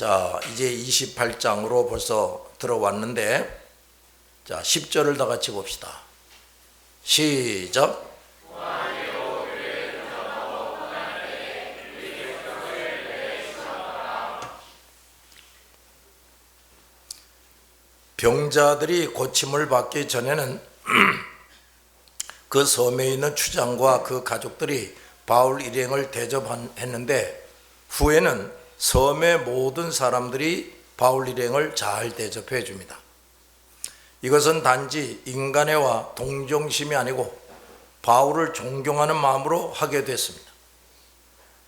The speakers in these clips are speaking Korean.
자, 이제 28장으로 벌써 들어왔는데, 자, 10절을 다 같이 봅시다. 시작. 병자들이 고침을 받기 전에는 그 섬에 있는 추장과 그 가족들이 바울 일행을 대접했는데, 후에는 섬의 모든 사람들이 바울 일행을 잘 대접해 줍니다. 이것은 단지 인간애와 동정심이 아니고 바울을 존경하는 마음으로 하게 됐습니다.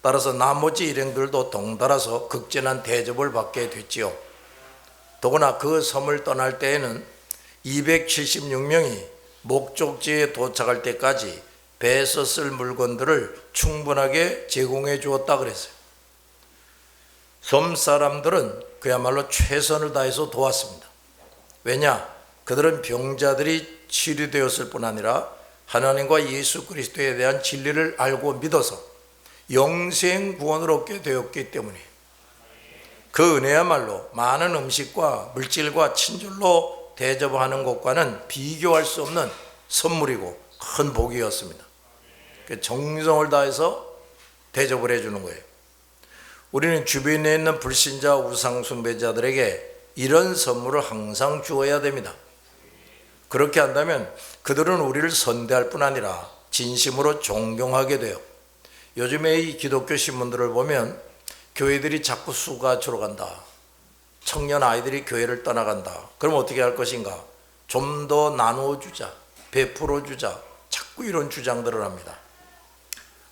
따라서 나머지 일행들도 덩달아서 극진한 대접을 받게 됐지요. 더구나 그 섬을 떠날 때에는 276명이 목적지에 도착할 때까지 배에서 쓸 물건들을 충분하게 제공해 주었다 그랬어요. 섬 사람들은 그야말로 최선을 다해서 도왔습니다. 왜냐? 그들은 병자들이 치료되었을 뿐 아니라 하나님과 예수 그리스도에 대한 진리를 알고 믿어서 영생 구원을 얻게 되었기 때문에, 그 은혜야말로 많은 음식과 물질과 친절로 대접하는 것과는 비교할 수 없는 선물이고 큰 복이었습니다. 정성을 다해서 대접을 해주는 거예요. 우리는 주변에 있는 불신자 우상 숭배자들에게 이런 선물을 항상 주어야 됩니다. 그렇게 한다면 그들은 우리를 선대할 뿐 아니라 진심으로 존경하게 돼요. 요즘에 이 기독교 신문들을 보면 교회들이 자꾸 수가 줄어간다, 청년 아이들이 교회를 떠나간다, 그럼 어떻게 할 것인가? 좀 더 나누어 주자, 베풀어 주자, 자꾸 이런 주장들을 합니다.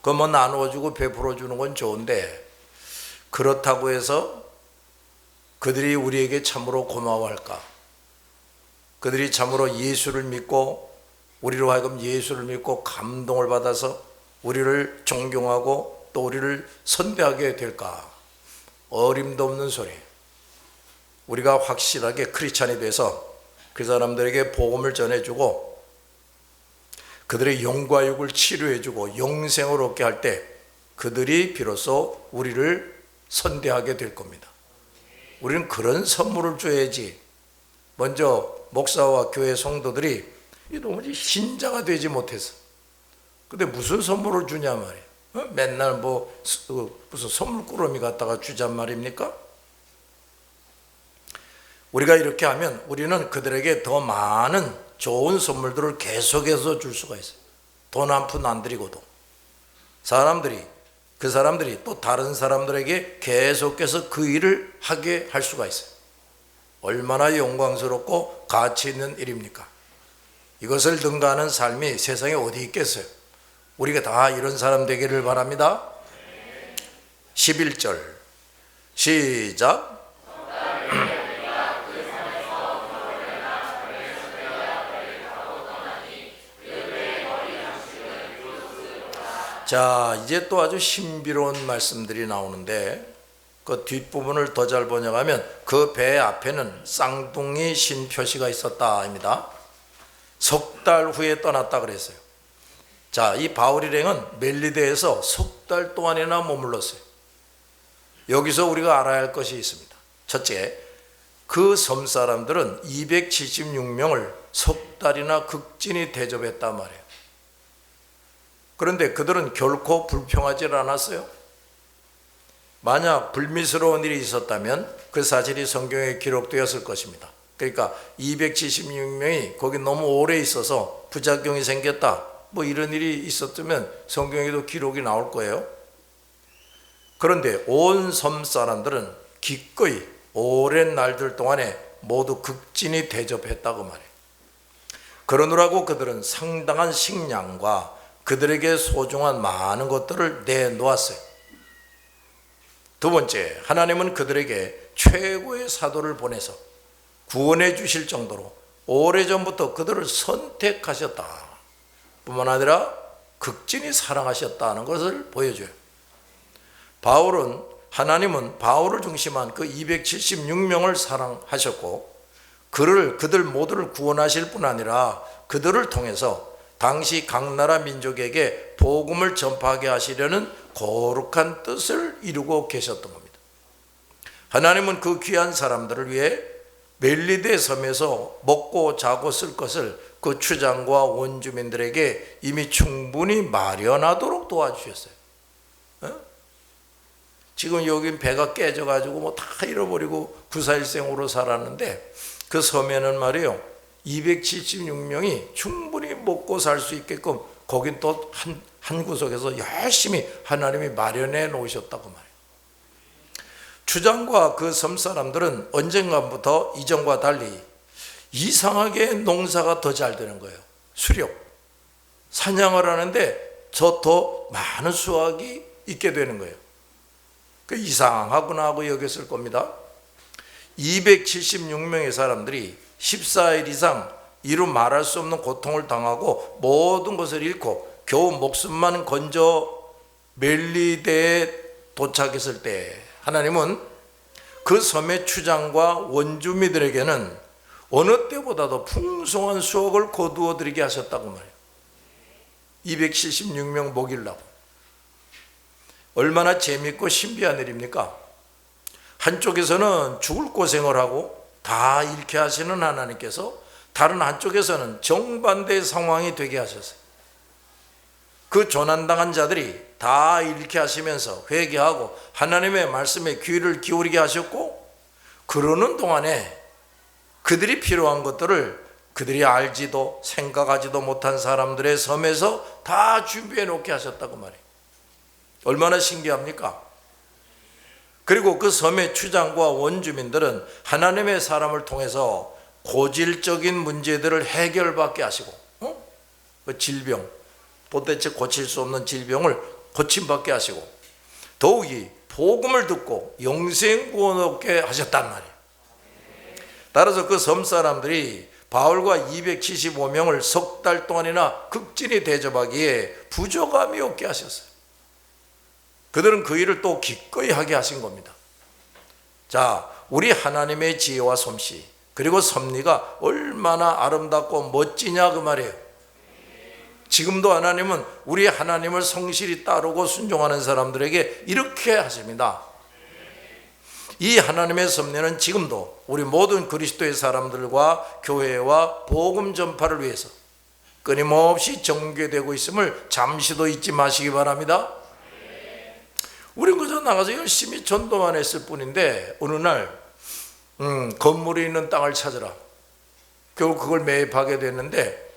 그 뭐 나누어 주고 베풀어 주는 건 좋은데, 그렇다고 해서 그들이 우리에게 참으로 고마워할까? 그들이 참으로 예수를 믿고, 우리로 하여금 예수를 믿고 감동을 받아서 우리를 존경하고 또 우리를 선대하게 될까? 어림도 없는 소리. 우리가 확실하게 크리스찬이 돼서 그 사람들에게 복음을 전해주고 그들의 영과 육을 치료해주고 영생을 얻게 할 때 그들이 비로소 우리를 선대하게 될 겁니다. 우리는 그런 선물을 줘야지. 먼저 목사와 교회 성도들이 도무지 신자가 되지 못해서, 근데 무슨 선물을 주냐 말이에요. 맨날 무슨 선물꾸러미 갖다가 주잔 말입니까? 우리가 이렇게 하면 우리는 그들에게 더 많은 좋은 선물들을 계속해서 줄 수가 있어요. 돈 한 푼 안 들이고도. 그 사람들이 또 다른 사람들에게 계속해서 그 일을 하게 할 수가 있어요. 얼마나 영광스럽고 가치 있는 일입니까? 이것을 능가하는 삶이 세상에 어디 있겠어요? 우리가 다 이런 사람 되기를 바랍니다. 11절 시작. 자, 이제 또 아주 신비로운 말씀들이 나오는데, 그 뒷부분을 더 잘 번역하면 그 배 앞에는 쌍둥이 신 표시가 있었다입니다. 석 달 후에 떠났다 그랬어요. 자, 이 바울 일행은 멜리데에서 석 달 동안이나 머물렀어요. 여기서 우리가 알아야 할 것이 있습니다. 첫째, 그 섬 사람들은 276명을 석 달이나 극진히 대접했단 말이에요. 그런데 그들은 결코 불평하지 않았어요. 만약 불미스러운 일이 있었다면 그 사실이 성경에 기록되었을 것입니다. 그러니까 276명이 거기 너무 오래 있어서 부작용이 생겼다, 뭐 이런 일이 있었다면 성경에도 기록이 나올 거예요. 그런데 온 섬 사람들은 기꺼이 오랜 날들 동안에 모두 극진히 대접했다고 말해요. 그러느라고 그들은 상당한 식량과 그들에게 소중한 많은 것들을 내놓았어요. 두 번째, 하나님은 그들에게 최고의 사도를 보내서 구원해 주실 정도로 오래전부터 그들을 선택하셨다 뿐만 아니라 극진히 사랑하셨다는 것을 보여줘요. 하나님은 바울을 중심한 그 276명을 사랑하셨고, 그들 모두를 구원하실 뿐 아니라 그들을 통해서 당시 각 나라 민족에게 복음을 전파하게 하시려는 거룩한 뜻을 이루고 계셨던 겁니다. 하나님은 그 귀한 사람들을 위해 멜리데 섬에서 먹고 자고 쓸 것을 그 추장과 원주민들에게 이미 충분히 마련하도록 도와주셨어요. 지금 여긴 배가 깨져가지고 뭐 다 잃어버리고 구사일생으로 살았는데 그 섬에는 말이에요 276명이 충분히 먹고 살 수 있게끔 거긴 또 한 구석에서 열심히 하나님이 마련해 놓으셨다고 말해요. 추장과 그 섬 사람들은 언젠가부터 이전과 달리 이상하게 농사가 더 잘 되는 거예요. 수렵, 사냥을 하는데 더 많은 수확이 있게 되는 거예요. 그 이상하구나 하고 여겼을 겁니다. 276명의 사람들이 14일 이상 이루 말할 수 없는 고통을 당하고 모든 것을 잃고 겨우 목숨만 건져 멜리데에 도착했을 때 하나님은 그 섬의 추장과 원주민들에게는 어느 때보다도 풍성한 수확을 거두어 드리게 하셨다고 말해요. 276명 먹이려고. 얼마나 재밌고 신비한 일입니까? 한쪽에서는 죽을 고생을 하고 다 잃게 하시는 하나님께서 다른 한쪽에서는 정반대의 상황이 되게 하셨어요. 그 조난당한 자들이 다 잃게 하시면서 회개하고 하나님의 말씀에 귀를 기울이게 하셨고, 그러는 동안에 그들이 필요한 것들을 그들이 알지도 생각하지도 못한 사람들의 섬에서 다 준비해 놓게 하셨다고 말해요. 얼마나 신기합니까? 그리고 그 섬의 추장과 원주민들은 하나님의 사람을 통해서 고질적인 문제들을 해결받게 하시고 그 질병, 도대체 고칠 수 없는 질병을 고침받게 하시고 더욱이 복음을 듣고 영생구원 얻게 하셨단 말이에요. 따라서 그 섬 사람들이 바울과 275명을 석 달 동안이나 극진히 대접하기에 부족함이 없게 하셨어요. 그들은 그 일을 또 기꺼이 하게 하신 겁니다. 자, 우리 하나님의 지혜와 솜씨 그리고 섭리가 얼마나 아름답고 멋지냐 그 말이에요. 지금도 하나님은 우리 하나님을 성실히 따르고 순종하는 사람들에게 이렇게 하십니다. 이 하나님의 섭리는 지금도 우리 모든 그리스도의 사람들과 교회와 복음 전파를 위해서 끊임없이 전개되고 있음을 잠시도 잊지 마시기 바랍니다. 우린 그저 나가서 열심히 전도만 했을 뿐인데 어느 날 건물이 있는 땅을 찾으라. 결국 그걸 매입하게 됐는데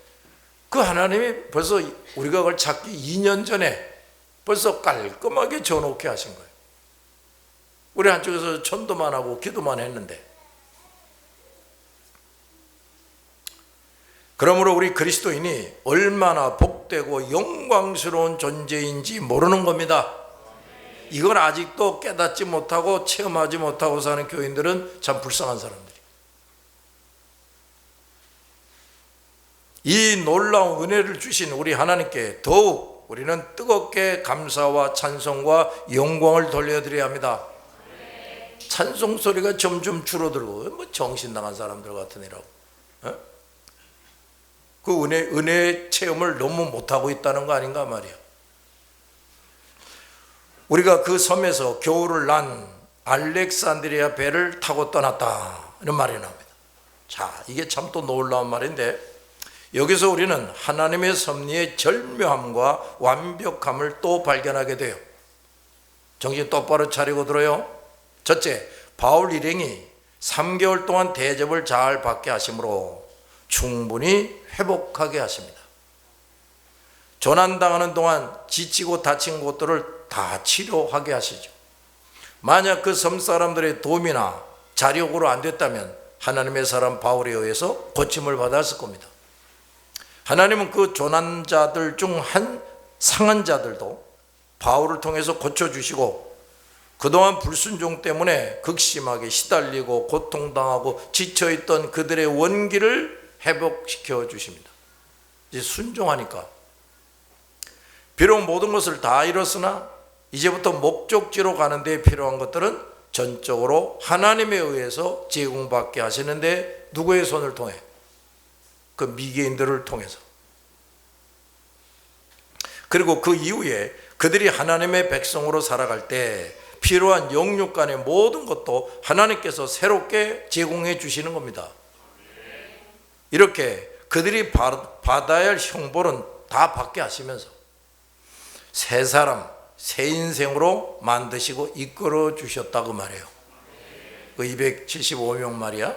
그 하나님이 벌써 우리가 그걸 찾기 2년 전에 벌써 깔끔하게 줘놓게 하신 거예요. 우리 한쪽에서 전도만 하고 기도만 했는데, 그러므로 우리 그리스도인이 얼마나 복되고 영광스러운 존재인지 모르는 겁니다. 이걸 아직도 깨닫지 못하고 체험하지 못하고 사는 교인들은 참 불쌍한 사람들이. 이 놀라운 은혜를 주신 우리 하나님께 더욱 우리는 뜨겁게 감사와 찬송과 영광을 돌려드려야 합니다. 찬송 소리가 점점 줄어들고 뭐 정신 나간 사람들 같으니라고. 그 은혜의 체험을 너무 못하고 있다는 거 아닌가 말이야. 우리가 그 섬에서 겨울을 난 알렉산드리아 배를 타고 떠났다 이런 말이 나옵니다. 자, 이게 참 또 놀라운 말인데, 여기서 우리는 하나님의 섭리의 절묘함과 완벽함을 또 발견하게 돼요. 정신 똑바로 차리고 들어요. 첫째, 바울 일행이 3개월 동안 대접을 잘 받게 하심으로 충분히 회복하게 하십니다. 조난당하는 동안 지치고 다친 곳들을 다 치료하게 하시죠. 만약 그 섬 사람들의 도움이나 자력으로 안 됐다면 하나님의 사람 바울에 의해서 고침을 받았을 겁니다. 하나님은 그 조난자들 중 한 상한 자들도 바울을 통해서 고쳐주시고, 그동안 불순종 때문에 극심하게 시달리고 고통당하고 지쳐있던 그들의 원기를 회복시켜 주십니다. 이제 순종하니까 비록 모든 것을 다 잃었으나 이제부터 목적지로 가는 데 필요한 것들은 전적으로 하나님에 의해서 제공받게 하시는데, 누구의 손을 통해? 그 미개인들을 통해서. 그리고 그 이후에 그들이 하나님의 백성으로 살아갈 때 필요한 영육 간의 모든 것도 하나님께서 새롭게 제공해 주시는 겁니다. 이렇게 그들이 받아야 할 형벌은 다 받게 하시면서 새 사람, 새 인생으로 만드시고 이끌어 주셨다고 말해요. 그 275명 말이야.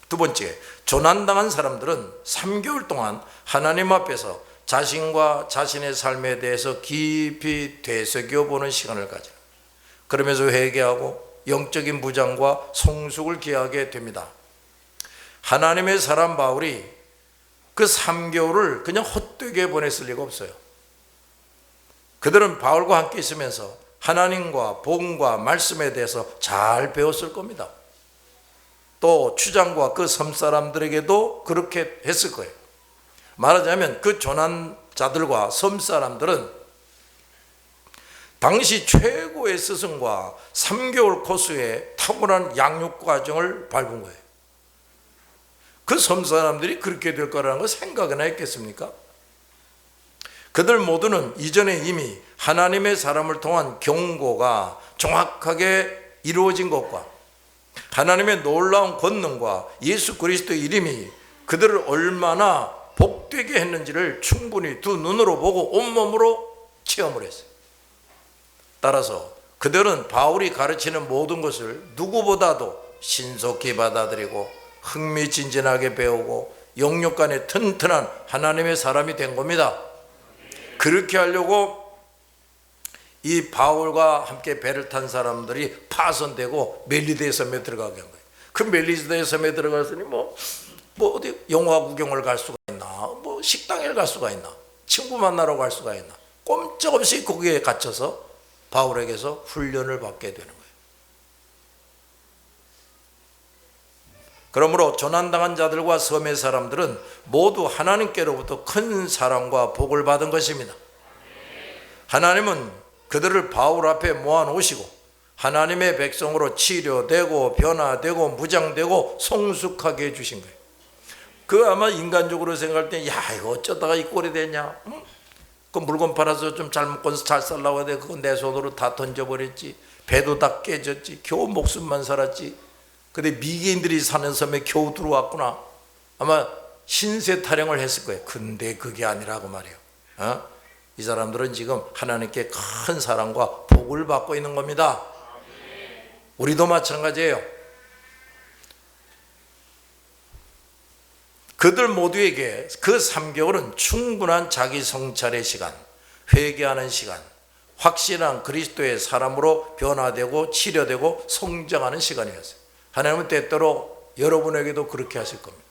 두 번째, 조난당한 사람들은 3개월 동안 하나님 앞에서 자신과 자신의 삶에 대해서 깊이 되새겨보는 시간을 가져요. 그러면서 회개하고 영적인 무장과 성숙을 기하게 됩니다. 하나님의 사람 바울이 그 3개월을 그냥 헛되게 보냈을 리가 없어요. 그들은 바울과 함께 있으면서 하나님과 복음과 말씀에 대해서 잘 배웠을 겁니다. 또 추장과 그 섬 사람들에게도 그렇게 했을 거예요. 말하자면 그 조난자들과 섬 사람들은 당시 최고의 스승과 3개월 코스의 탁월한 양육 과정을 밟은 거예요. 그 섬 사람들이 그렇게 될 거라는 걸 생각이나 했겠습니까? 그들 모두는 이전에 이미 하나님의 사람을 통한 경고가 정확하게 이루어진 것과 하나님의 놀라운 권능과 예수 그리스도의 이름이 그들을 얼마나 복되게 했는지를 충분히 두 눈으로 보고 온몸으로 체험을 했어요. 따라서 그들은 바울이 가르치는 모든 것을 누구보다도 신속히 받아들이고 흥미진진하게 배우고 영육 간에 튼튼한 하나님의 사람이 된 겁니다. 그렇게 하려고 이 바울과 함께 배를 탄 사람들이 파손되고 멜리데 섬에 들어가게 한 거예요. 그 멜리데 섬에 들어갔으니 뭐 어디 영화 구경을 갈 수가 있나, 뭐 식당에 갈 수가 있나, 친구 만나러 갈 수가 있나, 꼼짝없이 거기에 갇혀서 바울에게서 훈련을 받게 되는 거예요. 그러므로 조난당한 자들과 섬의 사람들은 모두 하나님께로부터 큰 사랑과 복을 받은 것입니다. 하나님은 그들을 바울 앞에 모아놓으시고 하나님의 백성으로 치료되고 변화되고 무장되고 성숙하게 해주신 거예요. 그 아마 인간적으로 생각할 때, 야, 이거 어쩌다가 이 꼴이 되냐? 응? 그 물건 팔아서 좀 잘 먹고 잘 살라고 하는데 그거 내 손으로 다 던져버렸지. 배도 다 깨졌지. 겨우 목숨만 살았지. 근데 미개인들이 사는 섬에 겨우 들어왔구나. 아마 신세 타령을 했을 거예요. 근데 그게 아니라고 말이에요. 이 사람들은 지금 하나님께 큰 사랑과 복을 받고 있는 겁니다. 우리도 마찬가지예요. 그들 모두에게 그 3개월은 충분한 자기 성찰의 시간, 회개하는 시간, 확실한 그리스도의 사람으로 변화되고 치료되고 성장하는 시간이었어요. 하나님은 때때로 여러분에게도 그렇게 하실 겁니다.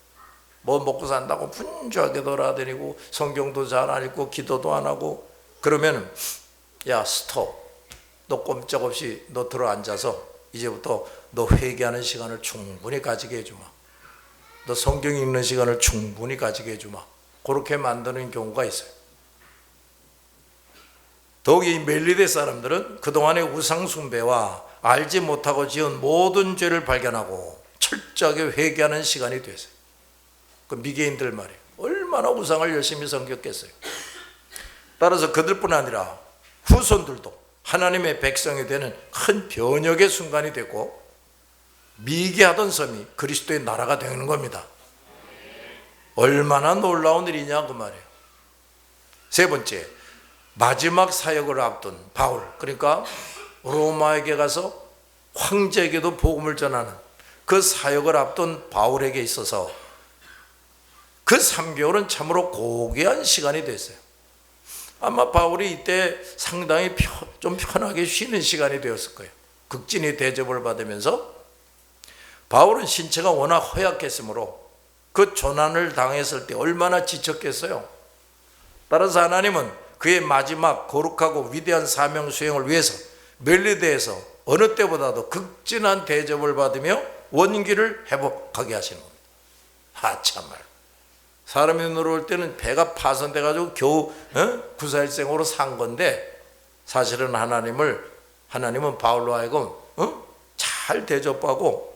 뭐 먹고 산다고 분주하게 돌아다니고 성경도 잘 안 읽고 기도도 안 하고 그러면 야 스톱, 너 꼼짝없이 너 들어 앉아서 이제부터 너 회개하는 시간을 충분히 가지게 해주마. 너 성경 읽는 시간을 충분히 가지게 해주마. 그렇게 만드는 경우가 있어요. 더욱이 멜리데 사람들은 그동안의 우상 숭배와 알지 못하고 지은 모든 죄를 발견하고 철저하게 회개하는 시간이 됐어요. 그 미개인들 말이에요. 얼마나 우상을 열심히 섬겼겠어요. 따라서 그들뿐 아니라 후손들도 하나님의 백성이 되는 큰 변혁의 순간이 됐고 미개하던 섬이 그리스도의 나라가 되는 겁니다. 얼마나 놀라운 일이냐 그 말이에요. 세 번째, 마지막 사역을 앞둔 바울, 그러니까 로마에게 가서 황제에게도 복음을 전하는 그 사역을 앞둔 바울에게 있어서 그 3개월은 참으로 고귀한 시간이 됐어요. 아마 바울이 이때 상당히 좀 편하게 쉬는 시간이 되었을 거예요. 극진히 대접을 받으면서 바울은 신체가 워낙 허약했으므로 그 조난을 당했을 때 얼마나 지쳤겠어요. 따라서 하나님은 그의 마지막 거룩하고 위대한 사명 수행을 위해서 멜리데에서 어느 때보다도 극진한 대접을 받으며 원기를 회복하게 하시는 겁니다. 참말. 사람이 눈으로 볼 때는 배가 파손돼 가지고 겨우 구사일생으로 산 건데 사실은 하나님은 바울로 하여금 잘 대접하고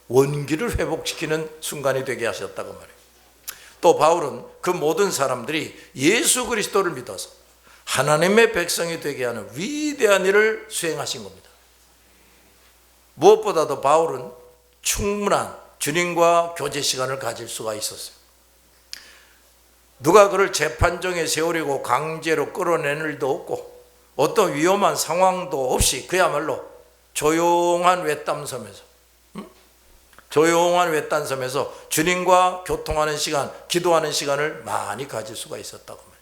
원기를 회복시키는 순간이 되게 하셨다고 말해요. 또 바울은 그 모든 사람들이 예수 그리스도를 믿어서 하나님의 백성이 되게 하는 위대한 일을 수행하신 겁니다. 무엇보다도 바울은 충분한 주님과 교제 시간을 가질 수가 있었어요. 누가 그를 재판정에 세우려고 강제로 끌어내는 일도 없고 어떤 위험한 상황도 없이 그야말로 조용한 외딴섬에서 주님과 교통하는 시간, 기도하는 시간을 많이 가질 수가 있었다고 말해요.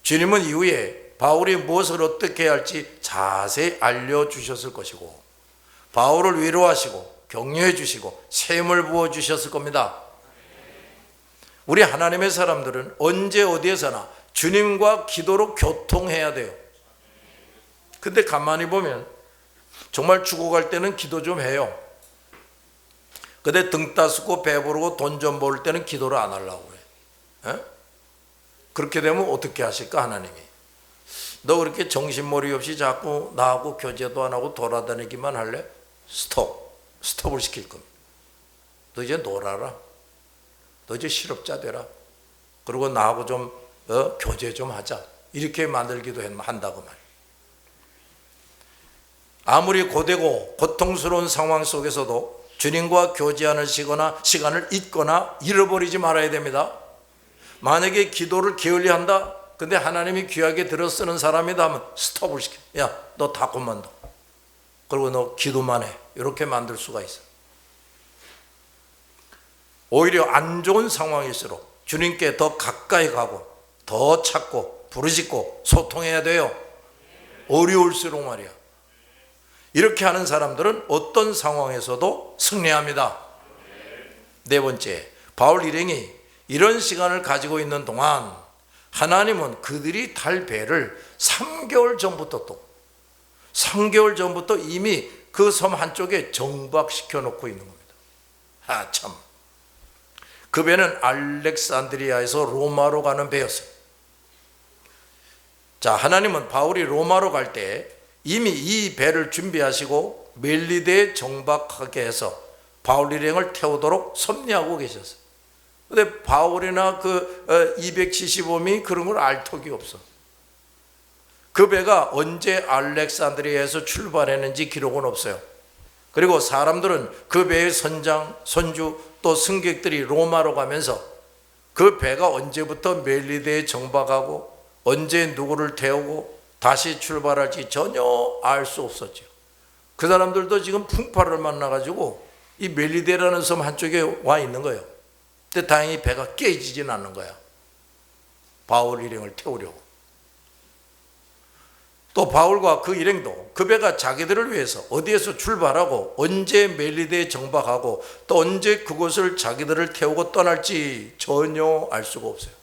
주님은 이후에 바울이 무엇을 어떻게 해야 할지 자세히 알려주셨을 것이고 바울을 위로하시고 격려해 주시고 샘을 부어주셨을 겁니다. 우리 하나님의 사람들은 언제 어디에서나 주님과 기도로 교통해야 돼요. 근데 가만히 보면 정말 죽어갈 때는 기도 좀 해요. 근데 등 따스고 배부르고 돈 좀 벌 때는 기도를 안 하려고 그래요. 그렇게 되면 어떻게 하실까 하나님이? 너 그렇게 정신머리 없이 자꾸 나하고 교제도 안 하고 돌아다니기만 할래? 스톱을 시킬 겁니다. 너 이제 놀아라. 너 이제 실업자 되라. 그리고 나하고 좀 교제 좀 하자. 이렇게 만들기도 한다고 말이에요. 아무리 고되고 고통스러운 상황 속에서도 주님과 교제하는 시간을 잊거나 잃어버리지 말아야 됩니다. 만약에 기도를 게을리한다. 근데 하나님이 귀하게 들어 쓰는 사람이다 하면 스톱을 시켜. 야, 너 다 그만둬. 그리고 너 기도만 해. 이렇게 만들 수가 있어. 오히려 안 좋은 상황일수록 주님께 더 가까이 가고 더 찾고 부르짖고 소통해야 돼요. 어려울수록 말이야. 이렇게 하는 사람들은 어떤 상황에서도 승리합니다. 네 번째, 바울 일행이 이런 시간을 가지고 있는 동안 하나님은 그들이 탈 배를 3개월 전부터 이미 그 섬 한쪽에 정박시켜 놓고 있는 겁니다. 참. 그 배는 알렉산드리아에서 로마로 가는 배였어요. 자, 하나님은 바울이 로마로 갈 때 이미 이 배를 준비하시고 멜리데에 정박하게 해서 바울 일행을 태우도록 섭리하고 계셨어요. 근데 바울이나 그 275명이 그런 걸 알 턱이 없어. 그 배가 언제 알렉산드리아에서 출발했는지 기록은 없어요. 그리고 사람들은 그 배의 선장, 선주 또 승객들이 로마로 가면서 그 배가 언제부터 멜리데에 정박하고 언제 누구를 태우고 다시 출발할지 전혀 알 수 없었죠. 그 사람들도 지금 풍파를 만나가지고 이 멜리데라는 섬 한쪽에 와 있는 거예요. 근데 다행히 배가 깨지진 않는 거야. 바울 일행을 태우려고. 또 바울과 그 일행도 그 배가 자기들을 위해서 어디에서 출발하고 언제 멜리데에 정박하고 또 언제 그곳을 자기들을 태우고 떠날지 전혀 알 수가 없어요.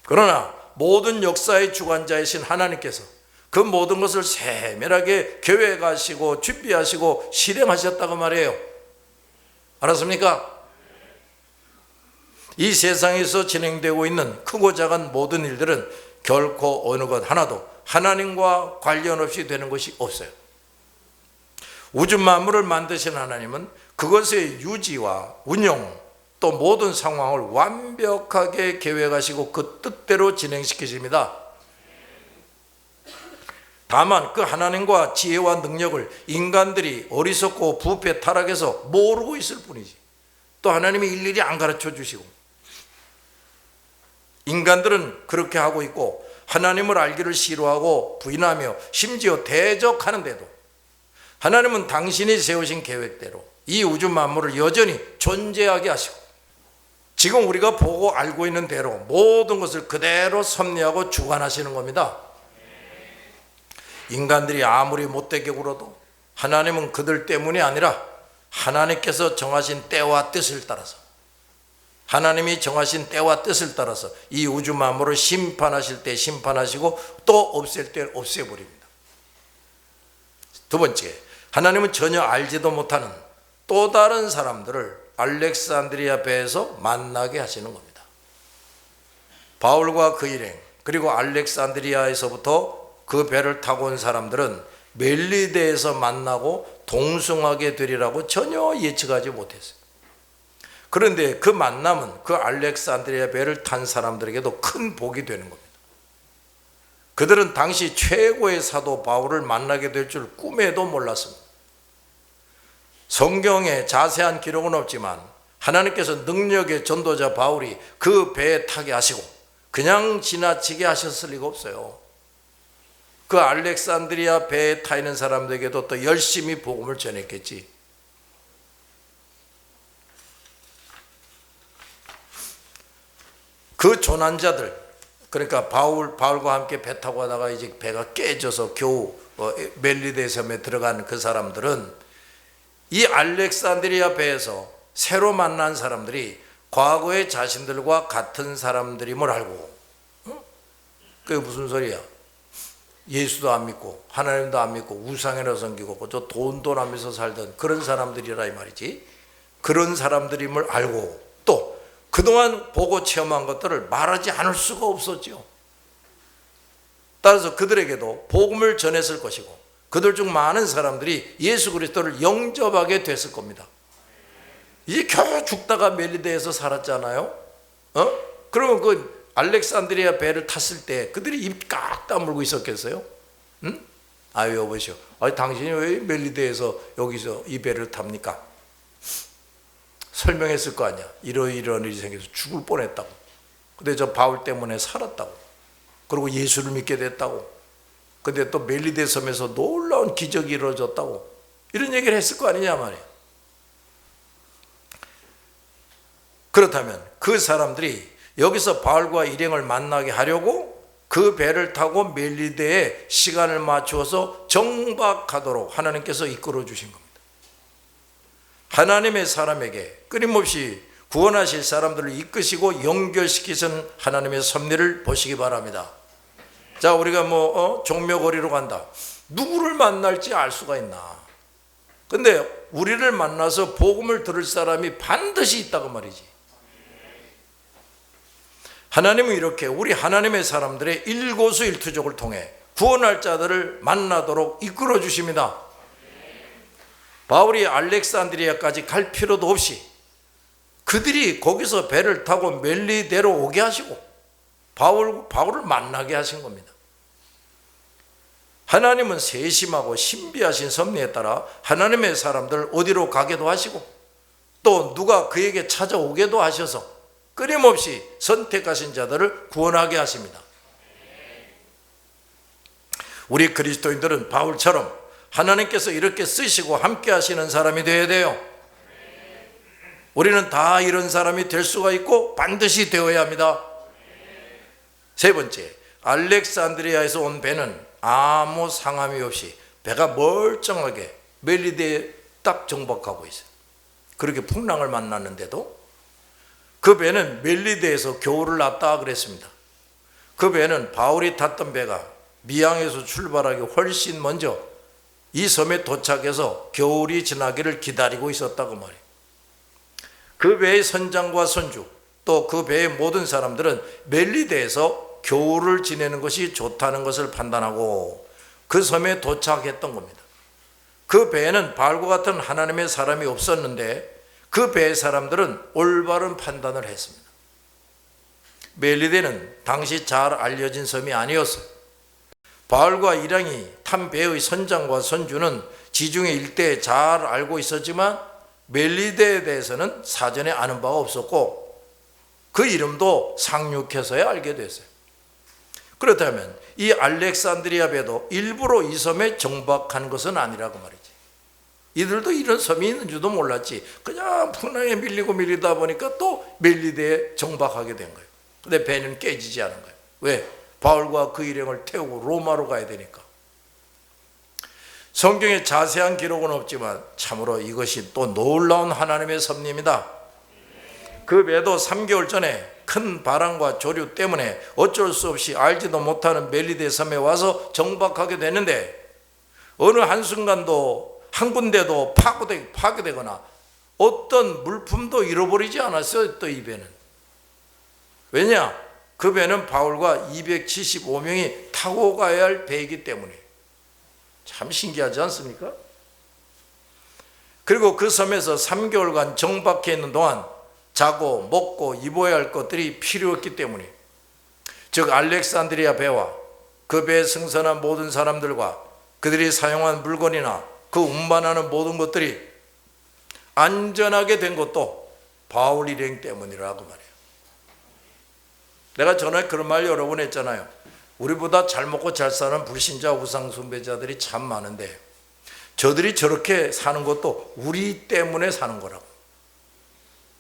그러나 모든 역사의 주관자이신 하나님께서 그 모든 것을 세밀하게 계획하시고 준비하시고 실행하셨다고 말해요. 알았습니까? 이 세상에서 진행되고 있는 크고 작은 모든 일들은 결코 어느 것 하나도 하나님과 관련 없이 되는 것이 없어요. 우주 만물을 만드신 하나님은 그것의 유지와 운영 또 모든 상황을 완벽하게 계획하시고 그 뜻대로 진행시키십니다. 다만 그 하나님과 지혜와 능력을 인간들이 어리석고 부패 타락해서 모르고 있을 뿐이지. 또 하나님이 일일이 안 가르쳐 주시고 인간들은 그렇게 하고 있고 하나님을 알기를 싫어하고 부인하며 심지어 대적하는데도 하나님은 당신이 세우신 계획대로 이 우주 만물을 여전히 존재하게 하시고 지금 우리가 보고 알고 있는 대로 모든 것을 그대로 섭리하고 주관하시는 겁니다. 인간들이 아무리 못되게 굴어도 하나님은 그들 때문이 아니라 하나님께서 정하신 때와 뜻을 따라서 하나님이 정하신 때와 뜻을 따라서 이 우주 만물을 심판하실 때 심판하시고 또 없앨 때 없애버립니다. 두 번째, 하나님은 전혀 알지도 못하는 또 다른 사람들을 알렉산드리아 배에서 만나게 하시는 겁니다. 바울과 그 일행 그리고 알렉산드리아에서부터 그 배를 타고 온 사람들은 멜리데에서 만나고 동승하게 되리라고 전혀 예측하지 못했어요. 그런데 그 만남은 그 알렉산드리아 배를 탄 사람들에게도 큰 복이 되는 겁니다. 그들은 당시 최고의 사도 바울을 만나게 될 줄 꿈에도 몰랐습니다. 성경에 자세한 기록은 없지만 하나님께서 능력의 전도자 바울이 그 배에 타게 하시고 그냥 지나치게 하셨을 리가 없어요. 그 알렉산드리아 배에 타 있는 사람들에게도 또 열심히 복음을 전했겠지. 그 조난자들, 그러니까 바울과 함께 배 타고 가다가 이제 배가 깨져서 겨우 멜리데 섬에 들어간 그 사람들은 이 알렉산드리아 배에서 새로 만난 사람들이 과거의 자신들과 같은 사람들임을 알고, 그게 무슨 소리야? 예수도 안 믿고 하나님도 안 믿고 우상이나 섬기고 저 돈 하면서 살던 그런 사람들이라 이 말이지. 그런 사람들임을 알고 또 그동안 보고 체험한 것들을 말하지 않을 수가 없었죠. 따라서 그들에게도 복음을 전했을 것이고 그들 중 많은 사람들이 예수 그리스도를 영접하게 됐을 겁니다. 이제 겨우 죽다가 멜리데에서 살았잖아요. 그러면 그 알렉산드리아 배를 탔을 때 그들이 입 깍 다물고 있었겠어요? 응? 아유 여보시오, 당신이 왜 멜리데에서 여기서 이 배를 탑니까? 설명했을 거 아니야. 이런 일이 생겨서 죽을 뻔했다고. 근데 저 바울 때문에 살았다고. 그리고 예수를 믿게 됐다고. 근데 또 멜리데 섬에서 놀라운 기적이 이루어졌다고. 이런 얘기를 했을 거 아니냐 말이야. 그렇다면 그 사람들이 여기서 바울과 일행을 만나게 하려고 그 배를 타고 멜리데에 시간을 맞추어서 정박하도록 하나님께서 이끌어 주신 겁니다. 하나님의 사람에게 끊임없이 구원하실 사람들을 이끄시고 연결시키신 하나님의 섭리를 보시기 바랍니다. 자, 우리가 종묘거리로 간다. 누구를 만날지 알 수가 있나? 근데 우리를 만나서 복음을 들을 사람이 반드시 있다고 말이지. 하나님은 이렇게 우리 하나님의 사람들의 일거수일투족을 통해 구원할 자들을 만나도록 이끌어 주십니다. 바울이 알렉산드리아까지 갈 필요도 없이 그들이 거기서 배를 타고 멜리데로 오게 하시고 바울을 만나게 하신 겁니다. 하나님은 세심하고 신비하신 섭리에 따라 하나님의 사람들 어디로 가게도 하시고 또 누가 그에게 찾아오게도 하셔서 끊임없이 선택하신 자들을 구원하게 하십니다. 우리 그리스도인들은 바울처럼 하나님께서 이렇게 쓰시고 함께 하시는 사람이 되어야 돼요. 우리는 다 이런 사람이 될 수가 있고 반드시 되어야 합니다. 세 번째, 알렉산드리아에서 온 배는 아무 상함이 없이 배가 멀쩡하게 멜리데에 딱 정박하고 있어요. 그렇게 풍랑을 만났는데도 그 배는 멜리데에서 겨울을 났다 그랬습니다. 그 배는 바울이 탔던 배가 미항에서 출발하기 훨씬 먼저 이 섬에 도착해서 겨울이 지나기를 기다리고 있었다고 말이에요. 그 배의 선장과 선주 또 그 배의 모든 사람들은 멜리데에서 겨울을 지내는 것이 좋다는 것을 판단하고 그 섬에 도착했던 겁니다. 그 배에는 바울과 같은 하나님의 사람이 없었는데 그 배의 사람들은 올바른 판단을 했습니다. 멜리데는 당시 잘 알려진 섬이 아니었어요. 바울과 일행이 탄 배의 선장과 선주는 지중해 일대에 잘 알고 있었지만 멜리데에 대해서는 사전에 아는 바가 없었고 그 이름도 상륙해서야 알게 됐어요. 그렇다면 이 알렉산드리아 배도 일부러 이 섬에 정박한 것은 아니라고 말이지. 이들도 이런 섬이 있는 줄도 몰랐지. 그냥 풍랑에 밀리다 보니까 또 멜리데에 정박하게 된 거예요. 근데 배는 깨지지 않은 거예요. 왜? 바울과 그 일행을 태우고 로마로 가야 되니까. 성경에 자세한 기록은 없지만 참으로 이것이 또 놀라운 하나님의 섭리입니다. 그 배도 3개월 전에 큰 바람과 조류 때문에 어쩔 수 없이 알지도 못하는 멜리데 섬에 와서 정박하게 되는데 어느 한순간도 한 군데도 파괴되거나 어떤 물품도 잃어버리지 않았어요. 또 이 배는. 왜냐? 그 배는 바울과 275명이 타고 가야 할 배이기 때문에. 참 신기하지 않습니까? 그리고 그 섬에서 3개월간 정박해 있는 동안 자고 먹고 입어야 할 것들이 필요했기 때문에, 즉 알렉산드리아 배와 그 배에 승선한 모든 사람들과 그들이 사용한 물건이나 그 운반하는 모든 것들이 안전하게 된 것도 바울 일행 때문이라고 말해요. 내가 전에 그런 말 여러 번 했잖아요. 우리보다 잘 먹고 잘 사는 불신자 우상 숭배자들이 참 많은데 저들이 저렇게 사는 것도 우리 때문에 사는 거라고.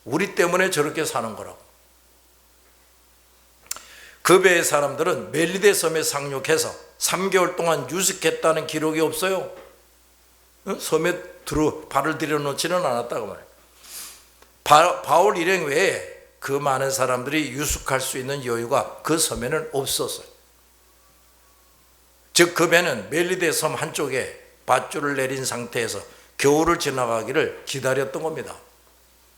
우리 때문에 저렇게 사는 거라고. 그 배의 사람들은 멜리데 섬에 상륙해서 3개월 동안 유숙했다는 기록이 없어요. 섬에 발을 들여놓지는 않았다고 말해요. 바울 일행 외에 그 많은 사람들이 유숙할 수 있는 여유가 그 섬에는 없었어요. 즉 그 배는 멜리데 섬 한쪽에 밧줄을 내린 상태에서 겨울을 지나가기를 기다렸던 겁니다.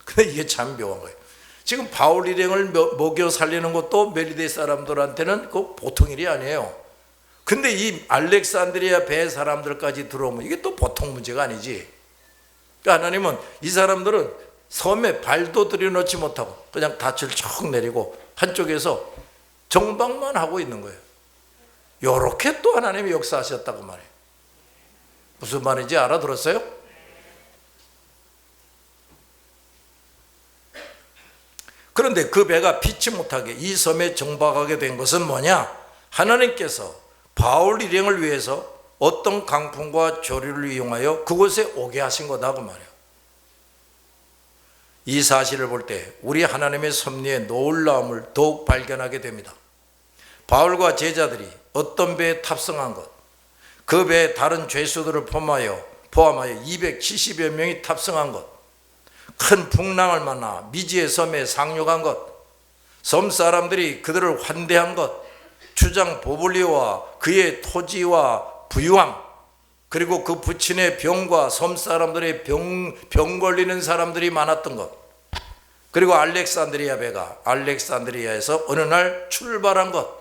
근데 이게 참 묘한 거예요. 지금 바울 일행을 먹여 살리는 것도 멜리데 사람들한테는 그 보통 일이 아니에요. 근데 이 알렉산드리아 배 사람들까지 들어오면 이게 또 보통 문제가 아니지. 그러니까 하나님은 이 사람들은 섬에 발도 들여놓지 못하고 그냥 닻을 쭉 내리고 한쪽에서 정박만 하고 있는 거예요. 요렇게 또 하나님이 역사하셨다고 말해요. 무슨 말인지 알아들었어요? 그런데 그 배가 피치 못하게 이 섬에 정박하게 된 것은 뭐냐? 하나님께서 바울 일행을 위해서 어떤 강풍과 조류를 이용하여 그곳에 오게 하신 거다고 말해요. 이 사실을 볼 때 우리 하나님의 섭리의 놀라움을 더욱 발견하게 됩니다. 바울과 제자들이 어떤 배에 탑승한 것, 그 배에 다른 죄수들을 포함하여 270여 명이 탑승한 것, 큰 풍랑을 만나 미지의 섬에 상륙한 것, 섬 사람들이 그들을 환대한 것, 주장 보블리오와 그의 토지와 부유함, 그리고 그 부친의 병과 섬 사람들의 병 걸리는 사람들이 많았던 것, 그리고 알렉산드리아 배가 알렉산드리아에서 어느 날 출발한 것,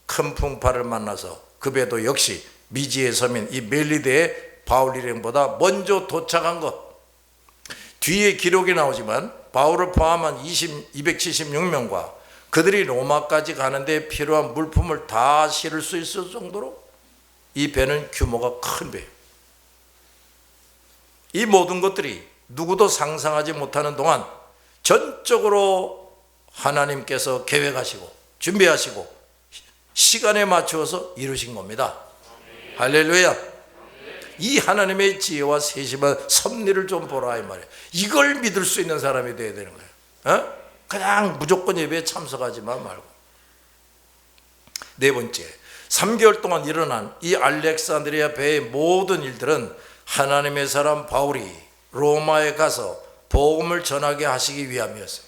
큰 풍파를 만나서 그 배도 역시 미지의 섬인 이 멜리데의 바울 일행보다 먼저 도착한 것, 뒤에 기록이 나오지만 바울을 포함한 276명과 그들이 로마까지 가는데 필요한 물품을 다 실을 수 있을 정도로 이 배는 규모가 큰 배예요. 이 모든 것들이 누구도 상상하지 못하는 동안 전적으로 하나님께서 계획하시고 준비하시고 시간에 맞추어서 이루신 겁니다. 할렐루야. 이 하나님의 지혜와 세심한 섭리를 좀 보라 이 말이에요. 이걸 믿을 수 있는 사람이 되어야 되는 거예요. 그냥 무조건 예배에 참석하지만 말고. 네 번째, 3개월 동안 일어난 이 알렉산드리아 배의 모든 일들은 하나님의 사람 바울이 로마에 가서 복음을 전하게 하시기 위함이었어요.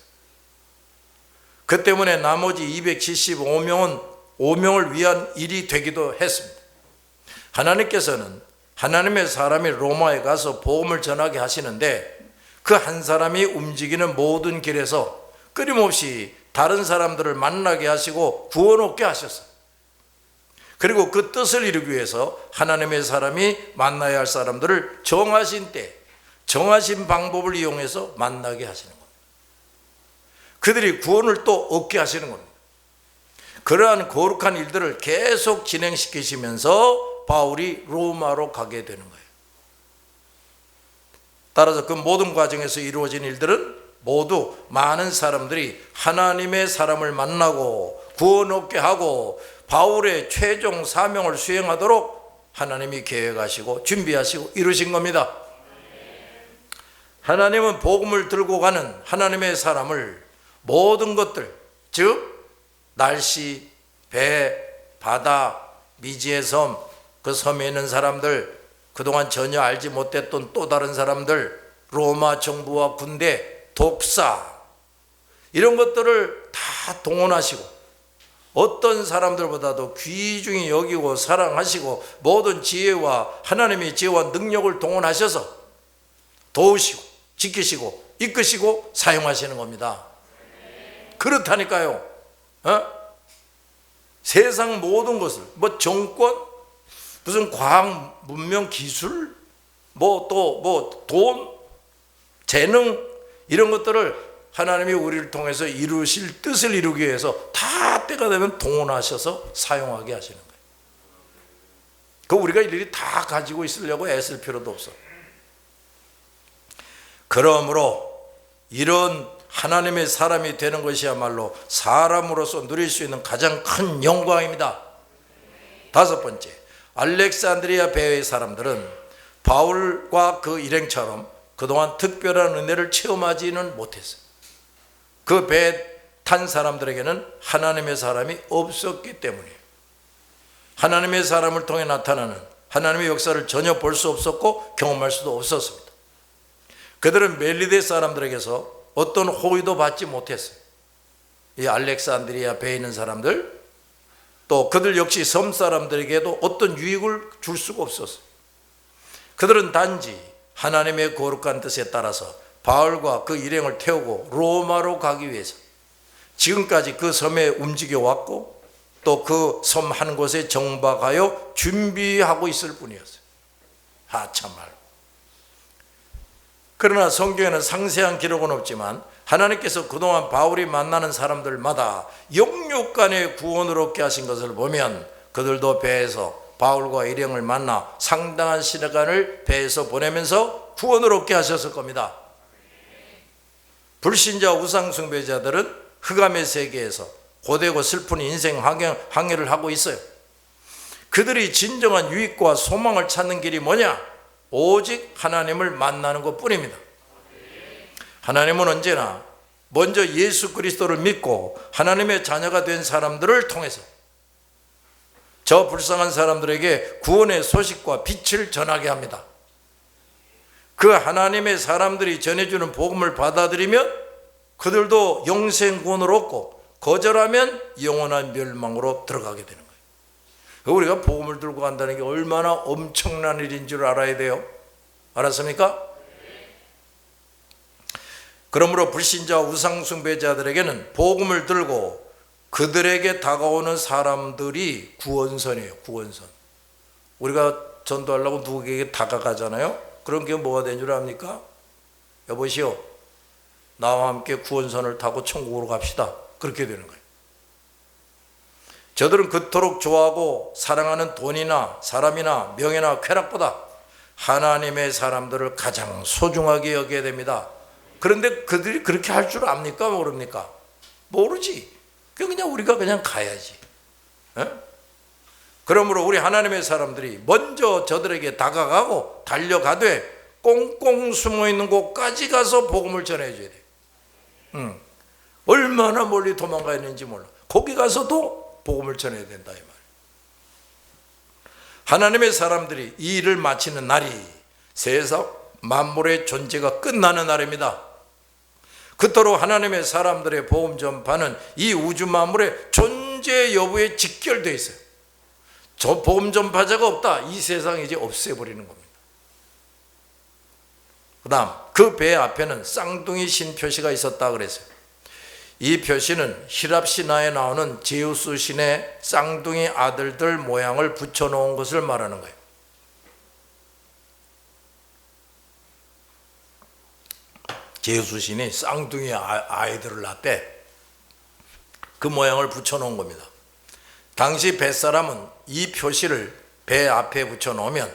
그 때문에 나머지 275명을 위한 일이 되기도 했습니다. 하나님께서는 하나님의 사람이 로마에 가서 복음을 전하게 하시는데 그 한 사람이 움직이는 모든 길에서 끊임없이 다른 사람들을 만나게 하시고 구원 얻게 하셨어요. 그리고 그 뜻을 이루기 위해서 하나님의 사람이 만나야 할 사람들을 정하신 때, 정하신 방법을 이용해서 만나게 하시는 겁니다. 그들이 구원을 또 얻게 하시는 겁니다. 그러한 거룩한 일들을 계속 진행시키시면서 바울이 로마로 가게 되는 거예요. 따라서 그 모든 과정에서 이루어진 일들은 모두 많은 사람들이 하나님의 사람을 만나고 구원 얻게 하고 바울의 최종 사명을 수행하도록 하나님이 계획하시고 준비하시고 이루신 겁니다. 하나님은 복음을 들고 가는 하나님의 사람을 모든 것들, 즉 날씨, 배, 바다, 미지의 섬, 그 섬에 있는 사람들, 그동안 전혀 알지 못했던 또 다른 사람들, 로마 정부와 군대, 독사, 이런 것들을 다 동원하시고 어떤 사람들보다도 귀중히 여기고 사랑하시고 모든 지혜와 하나님의 지혜와 능력을 동원하셔서 도우시고 지키시고 이끄시고 사용하시는 겁니다. 그렇다니까요. 세상 모든 것을, 뭐 정권, 무슨 과학, 문명, 기술, 돈, 재능, 이런 것들을 하나님이 우리를 통해서 이루실 뜻을 이루기 위해서 다 때가 되면 동원하셔서 사용하게 하시는 거예요. 그 우리가 일일이 다 가지고 있으려고 애쓸 필요도 없어. 그러므로 이런 하나님의 사람이 되는 것이야말로 사람으로서 누릴 수 있는 가장 큰 영광입니다. 다섯 번째, 알렉산드리아 배의 사람들은 바울과 그 일행처럼 그동안 특별한 은혜를 체험하지는 못했어요. 그 배에 탄 사람들에게는 하나님의 사람이 없었기 때문이에요. 하나님의 사람을 통해 나타나는 하나님의 역사를 전혀 볼 수 없었고 경험할 수도 없었습니다. 그들은 멜리데 사람들에게서 어떤 호의도 받지 못했어요. 이 알렉산드리아 배에 있는 사람들, 또 그들 역시 섬 사람들에게도 어떤 유익을 줄 수가 없었어요. 그들은 단지 하나님의 거룩한 뜻에 따라서 바울과 그 일행을 태우고 로마로 가기 위해서 지금까지 그 섬에 움직여 왔고 또 그 섬 한 곳에 정박하여 준비하고 있을 뿐이었어요. 참말. 그러나 성경에는 상세한 기록은 없지만 하나님께서 그동안 바울이 만나는 사람들마다 영육간의 구원을 얻게 하신 것을 보면 그들도 배에서 바울과 일행을 만나 상당한 시간을 배에서 보내면서 구원을 얻게 하셨을 겁니다. 불신자 우상숭배자들은 흑암의 세계에서 고되고 슬픈 인생 항해를 하고 있어요. 그들이 진정한 유익과 소망을 찾는 길이 뭐냐? 오직 하나님을 만나는 것 뿐입니다. 하나님은 언제나 먼저 예수 그리스도를 믿고 하나님의 자녀가 된 사람들을 통해서 저 불쌍한 사람들에게 구원의 소식과 빛을 전하게 합니다. 그 하나님의 사람들이 전해주는 복음을 받아들이면 그들도 영생 구원을 얻고 거절하면 영원한 멸망으로 들어가게 되는 거예요. 우리가 복음을 들고 간다는 게 얼마나 엄청난 일인 줄 알아야 돼요. 알았습니까? 그러므로 불신자 우상숭배자들에게는 복음을 들고 그들에게 다가오는 사람들이 구원선이에요. 구원선. 우리가 전도하려고 누구에게 다가가잖아요. 그런 게 뭐가 된 줄 압니까? 여보시오, 나와 함께 구원선을 타고 천국으로 갑시다. 그렇게 되는 거예요. 저들은 그토록 좋아하고 사랑하는 돈이나 사람이나 명예나 쾌락보다 하나님의 사람들을 가장 소중하게 여겨야 됩니다. 그런데 그들이 그렇게 할 줄 압니까? 모릅니까? 모르지. 그냥 우리가 그냥 가야지. 에? 그러므로 우리 하나님의 사람들이 먼저 저들에게 다가가고 달려가되 꽁꽁 숨어있는 곳까지 가서 복음을 전해줘야 돼. 얼마나 멀리 도망가 있는지 몰라. 거기 가서도 복음을 전해야 된다 이 말이에요. 하나님의 사람들이 이 일을 마치는 날이 세상 만물의 존재가 끝나는 날입니다. 그토록 하나님의 사람들의 복음 전파는 이 우주 만물의 존재 여부에 직결되어 있어요. 저 복음 전파자가 없다, 이 세상이 이제 없애버리는 겁니다. 그 다음 그 배 앞에는 쌍둥이 신 표시가 있었다 그랬어요. 이 표시는 히랍 신화에 나오는 제우스 신의 쌍둥이 아들들 모양을 붙여놓은 것을 말하는 거예요. 제우스 신이 쌍둥이 아이들을 낳대. 그 모양을 붙여놓은 겁니다. 당시 뱃사람은 이 표시를 배 앞에 붙여놓으면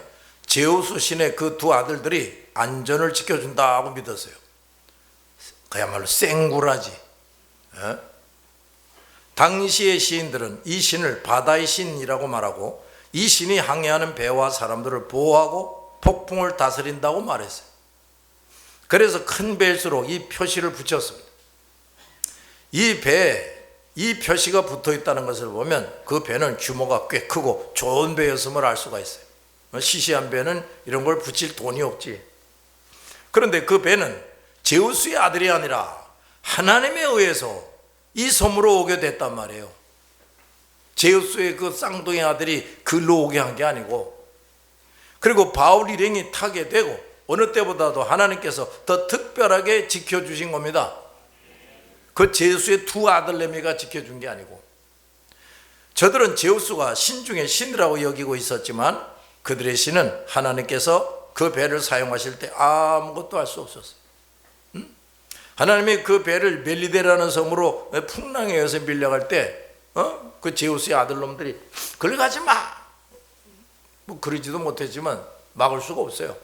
제우스 신의 그 두 아들들이 안전을 지켜준다고 믿었어요. 그야말로 생구라지. 당시의 시인들은 이 신을 바다의 신이라고 말하고 이 신이 항해하는 배와 사람들을 보호하고 폭풍을 다스린다고 말했어요. 그래서 큰 배일수록 이 표시를 붙였습니다. 이 배에 이 표시가 붙어 있다는 것을 보면 그 배는 규모가 꽤 크고 좋은 배였음을 알 수가 있어요. 시시한 배는 이런 걸 붙일 돈이 없지. 그런데 그 배는 제우스의 아들이 아니라 하나님에 의해서 이 섬으로 오게 됐단 말이에요. 제우스의 그 쌍둥이 아들이 글로 오게 한 게 아니고, 그리고 바울 일행이 타게 되고 어느 때보다도 하나님께서 더 특별하게 지켜주신 겁니다. 그 제우스의 두 아들내미가 지켜준 게 아니고, 저들은 제우스가 신 중에 신이라고 여기고 있었지만 그들의 신은 하나님께서 그 배를 사용하실 때 아무것도 할 수 없었어요. 하나님이 그 배를 멜리데라는 섬으로 풍랑에 의해서 밀려갈 때 그 제우스의 아들놈들이 그걸 가지 마, 뭐 그러지도 못했지만 막을 수가 없어요.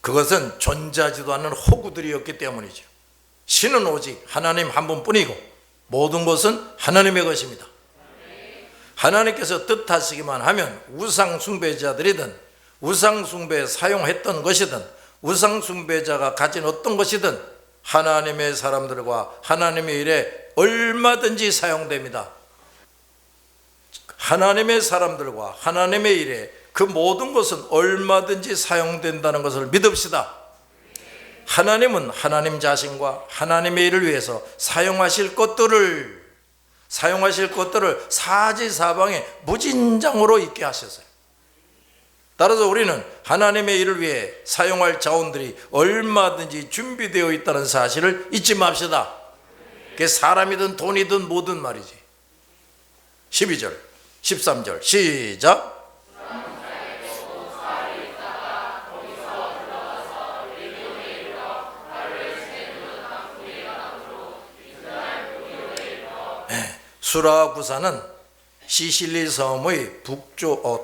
그것은 존재하지도 않는 호구들이었기 때문이죠. 신은 오직 하나님 한 분뿐이고 모든 것은 하나님의 것입니다. 하나님께서 뜻하시기만 하면 우상 숭배자들이든 우상 숭배에 사용했던 것이든 우상 숭배자가 가진 어떤 것이든 하나님의 사람들과 하나님의 일에 얼마든지 사용됩니다. 하나님의 사람들과 하나님의 일에 그 모든 것은 얼마든지 사용된다는 것을 믿읍시다. 하나님은 하나님 자신과 하나님의 일을 위해서 사용하실 것들을 사지사방에 무진장으로 있게 하셨어요. 따라서 우리는 하나님의 일을 위해 사용할 자원들이 얼마든지 준비되어 있다는 사실을 잊지 맙시다. 그게 사람이든 돈이든 뭐든 말이지. 12절 13절 시작. 수라구사는 시실리 섬의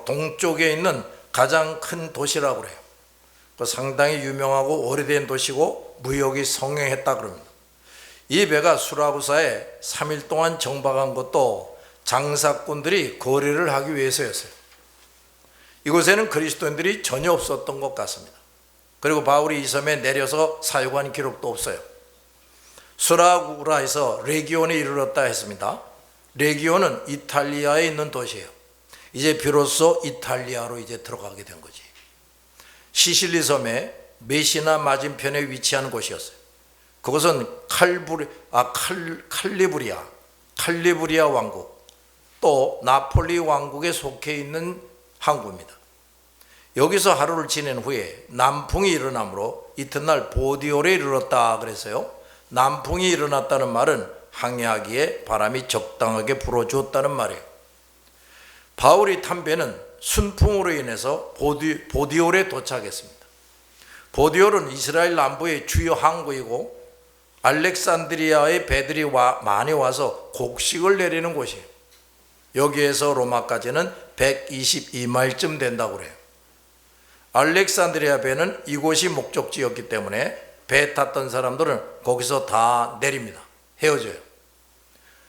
동쪽에 있는 가장 큰 도시라고 그래요. 상당히 유명하고 오래된 도시고 무역이 성행했다 그럽니다. 이 배가 수라구사에 3일 동안 정박한 것도 장사꾼들이 거래를 하기 위해서였어요. 이곳에는 그리스도인들이 전혀 없었던 것 같습니다. 그리고 바울이 이 섬에 내려서 사역한 기록도 없어요. 수라구사에서 레기온에 이르렀다 했습니다. 레기온은 이탈리아에 있는 도시예요. 이제 비로소 이탈리아로 이제 들어가게 된 거지. 시실리 섬의 메시나 맞은편에 위치한 곳이었어요. 그것은 칼리브리아 왕국, 또 나폴리 왕국에 속해 있는 항구입니다. 여기서 하루를 지낸 후에 남풍이 일어나므로 이튿날 보디올에 이르렀다 그랬어요. 남풍이 일어났다는 말은 항해하기에 바람이 적당하게 불어주었다는 말이에요. 바울이 탄 배는 순풍으로 인해서 보디올에 도착했습니다. 보디올은 이스라엘 남부의 주요 항구이고 알렉산드리아의 배들이 많이 와서 곡식을 내리는 곳이에요. 여기에서 로마까지는 122마일쯤 된다고 그래요. 알렉산드리아 배는 이곳이 목적지였기 때문에 배 탔던 사람들은 거기서 다 내립니다. 헤어져요.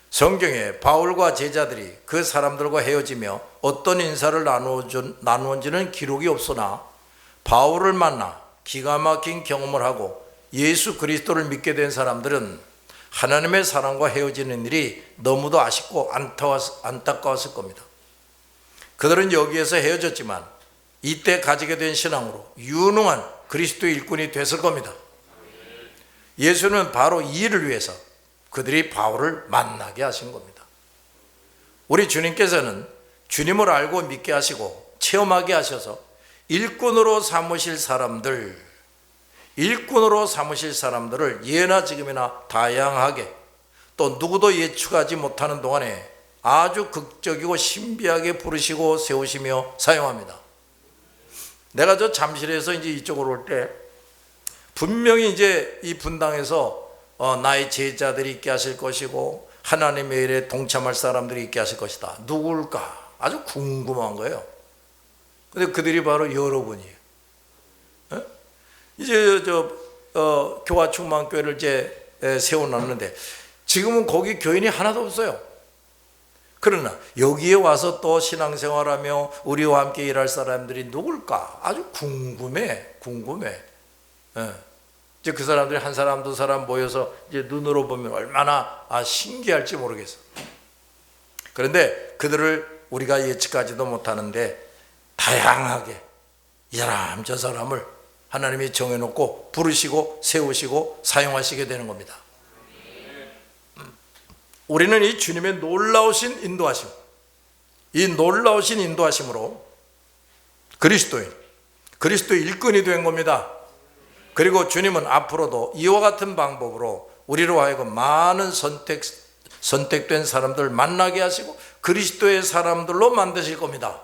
성경에 바울과 제자들이 그 사람들과 헤어지며 어떤 인사를 나누었는지는 기록이 없으나 바울을 만나 기가 막힌 경험을 하고 예수 그리스도를 믿게 된 사람들은 하나님의 사랑과 헤어지는 일이 너무도 아쉽고 안타까웠을 겁니다. 그들은 여기에서 헤어졌지만 이때 가지게 된 신앙으로 유능한 그리스도의 일꾼이 됐을 겁니다. 예수는 바로 이 일을 위해서 그들이 바울을 만나게 하신 겁니다. 우리 주님께서는 주님을 알고 믿게 하시고 체험하게 하셔서 일꾼으로 삼으실 사람들을 예나 지금이나 다양하게 또 누구도 예측하지 못하는 동안에 아주 극적이고 신비하게 부르시고 세우시며 사용합니다. 내가 저 잠실에서 이제 이쪽으로 올 때 분명히 이제 이 분당에서 나의 제자들이 있게 하실 것이고 하나님의 일에 동참할 사람들이 있게 하실 것이다. 누굴까? 아주 궁금한 거예요. 근데 그들이 바로 여러분이에요. 이제 교화충만교회를 이제 세워놨는데 지금은 거기 교인이 하나도 없어요. 그러나 여기에 와서 또 신앙생활하며 우리와 함께 일할 사람들이 누굴까? 아주 궁금해. 이제 그 사람들이 한 사람 두 사람 모여서 이제 눈으로 보면 얼마나 신기할지 모르겠어. 그런데 그들을 우리가 예측하지도 못하는데 다양하게 이 사람 저 사람을 하나님이 정해놓고 부르시고 세우시고 사용하시게 되는 겁니다. 우리는 이 주님의 놀라우신 인도하심, 이 놀라우신 인도하심으로 그리스도의 일꾼이 된 겁니다. 그리고 주님은 앞으로도 이와 같은 방법으로 우리로 하여금 많은 선택된 사람들을 만나게 하시고 그리스도의 사람들로 만드실 겁니다.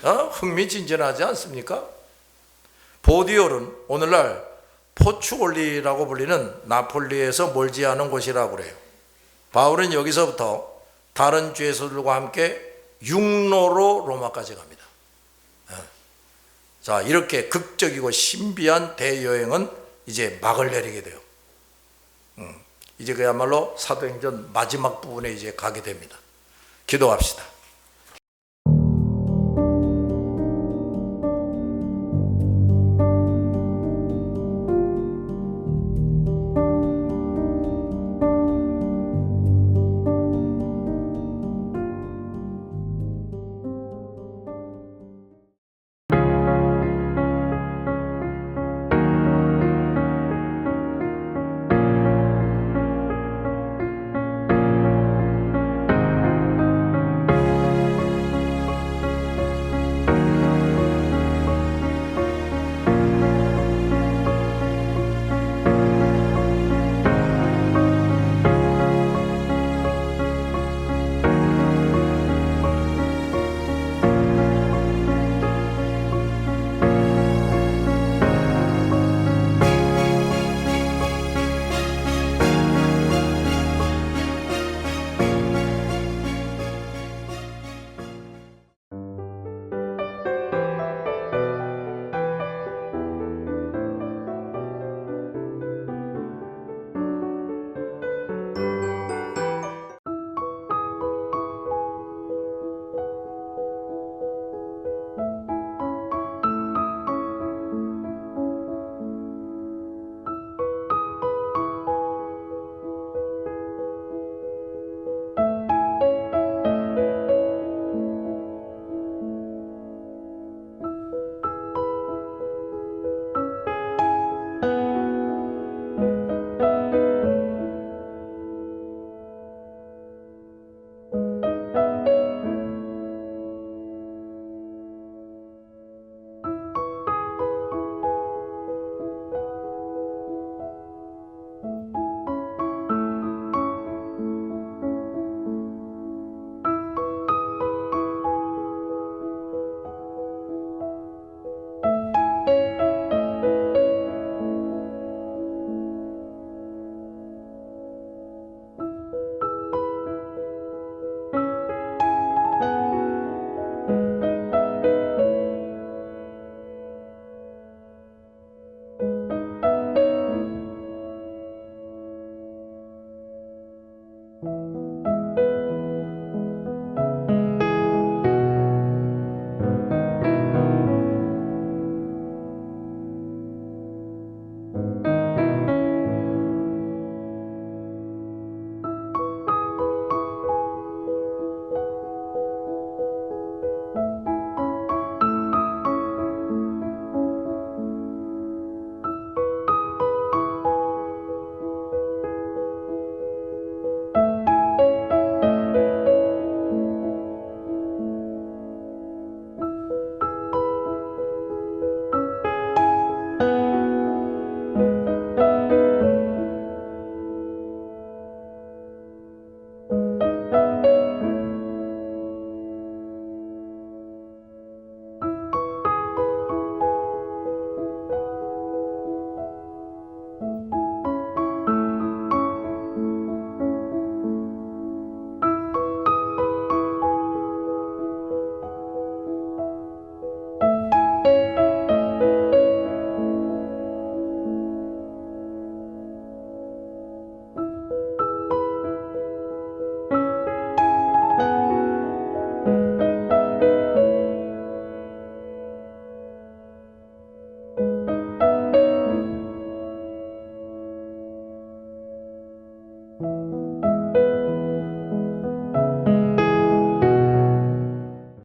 흥미진진하지 않습니까? 보디올은 오늘날 포추올리라고 불리는 나폴리에서 멀지 않은 곳이라고 그래요. 바울은 여기서부터 다른 죄수들과 함께 육로로 로마까지 갑니다. 자, 이렇게 극적이고 신비한 대여행은 이제 막을 내리게 돼요. 이제 그야말로 사도행전 마지막 부분에 이제 가게 됩니다. 기도합시다.